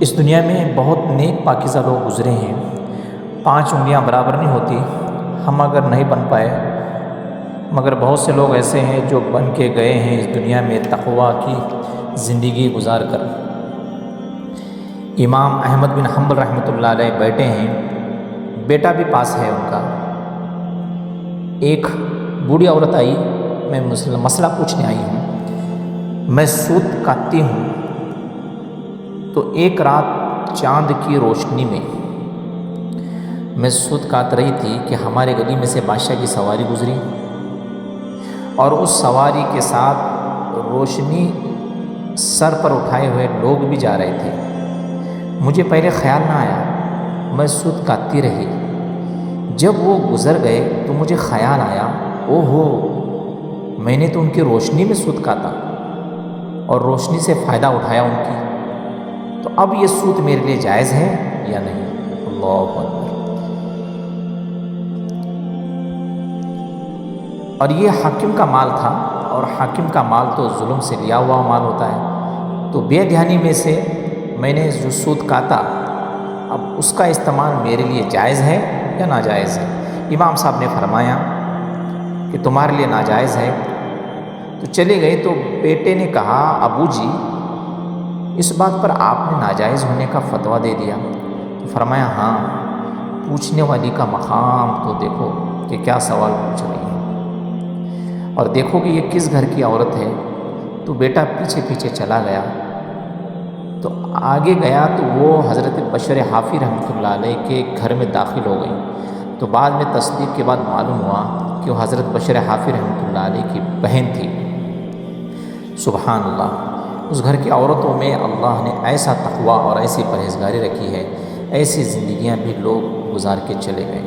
اس دنیا میں بہت نیک پاکیزہ لوگ گزرے ہیں، 5 انگلیاں برابر نہیں ہوتی، ہم اگر نہیں بن پائے، مگر بہت سے لوگ ایسے ہیں جو بن کے گئے ہیں اس دنیا میں تقویٰ کی زندگی گزار کر۔ امام احمد بن حنبل رحمۃ اللہ علیہ بیٹے ہیں، بیٹا بھی پاس ہے ان کا۔ ایک بوڑھی عورت آئی، میں مسئلہ پوچھنے آئی ہوں، میں سود کاٹتی ہوں، تو ایک رات چاند کی روشنی میں سود کاٹ رہی تھی کہ ہمارے گلی میں سے بادشاہ کی سواری گزری، اور اس سواری کے ساتھ روشنی سر پر اٹھائے ہوئے لوگ بھی جا رہے تھے۔ مجھے پہلے خیال نہ آیا، میں سود کاٹتی رہی۔ جب وہ گزر گئے تو مجھے خیال آیا، او ہو، میں نے تو ان کی روشنی میں سود کاٹا اور روشنی سے فائدہ اٹھایا ان کی، تو اب یہ سود میرے لیے جائز ہے یا نہیں؟ اللہ اکبر۔ اور یہ حاکم کا مال تھا، اور حاکم کا مال تو ظلم سے لیا ہوا مال ہوتا ہے، تو بے دھیانی میں سے میں نے جو سود کاٹا، اب اس کا استعمال میرے لیے جائز ہے یا ناجائز ہے؟ امام صاحب نے فرمایا کہ تمہارے لیے ناجائز ہے۔ تو چلے گئے تو بیٹے نے کہا، ابو جی اس بات پر آپ نے ناجائز ہونے کا فتویٰ دے دیا؟ تو فرمایا ہاں، پوچھنے والی کا مقام تو دیکھو کہ کیا سوال پوچھ رہی ہے، اور دیکھو کہ یہ کس گھر کی عورت ہے۔ تو بیٹا پیچھے پیچھے چلا گیا، تو آگے گیا تو وہ حضرت بشر حافی رحمۃ اللہ علیہ کے گھر میں داخل ہو گئی۔ تو بعد میں تصدیق کے بعد معلوم ہوا کہ وہ حضرت بشر حافی رحمۃ اللہ علیہ کی بہن تھی۔ سبحان اللہ، اس گھر کی عورتوں میں اللہ نے ایسا تقویٰ اور ایسی پرہیزگاری رکھی ہے، ایسی زندگیاں بھی لوگ گزار کے چلے گئے۔